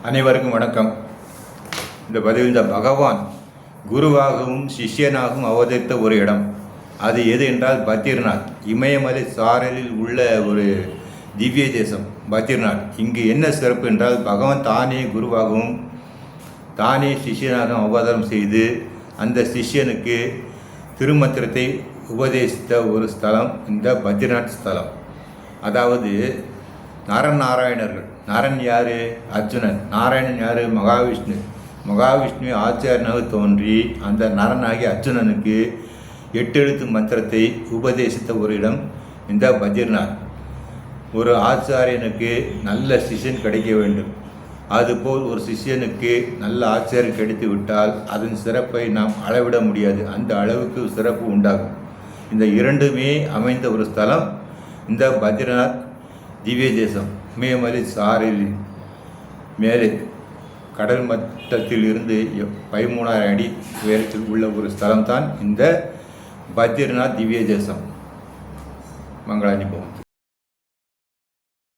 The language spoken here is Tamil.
அனைவருக்கும் வணக்கம். இந்த பதிவில் இந்த பகவான் குருவாகவும் சிஷ்யனாகவும் அவதரித்த ஒரு இடம், அது எது என்றால் பத்ரிநாத். இமயமலை சாரலில் உள்ள ஒரு திவ்ய தேசம் பத்ரிநாத். இங்கு என்ன சிறப்பு என்றால், பகவான் தானே குருவாகவும் தானே சிஷ்யனாகவும் அவதாரம் செய்து அந்த சிஷ்யனுக்கு திருமந்திரத்தை உபதேசித்த ஒரு ஸ்தலம் இந்த பத்ரிநாத் ஸ்தலம். அதாவது நாராயணர்கள். நாராயணன் யார்? அர்ஜுனன். நாராயணன் யார்? மகாவிஷ்ணு. மகாவிஷ்ணு ஆச்சாரியனாக தோன்றி அந்த நரனாகி அர்ஜுனனுக்கு 8 எழுத்து மந்திரத்தை உபதேசித்த ஒரு இடம் இந்த பத்ரிநாத். ஒரு ஆச்சாரியனுக்கு நல்ல சிஷ்யன் கிடைக்க வேண்டும். அதுபோல் ஒரு சிஷ்யனுக்கு நல்ல ஆச்சாரியன் கிடைத்து விட்டால் அதன் சிறப்பை நாம் அளவிட முடியாது. அந்த அளவுக்கு சிறப்பு உண்டாகும். இந்த இரண்டுமே அமைந்த ஒரு ஸ்தலம் இந்த பத்ரிநாத் திவ்ய தேசம். இமயமலை சாரலில் மேலே கடல் மட்டத்தில் இருந்து 13,000 அடி உயரத்தில் உள்ள ஒரு ஸ்தலம்தான் இந்த பத்ரிநாத் திவ்ய தேசம். மங்களாஞ்சலி.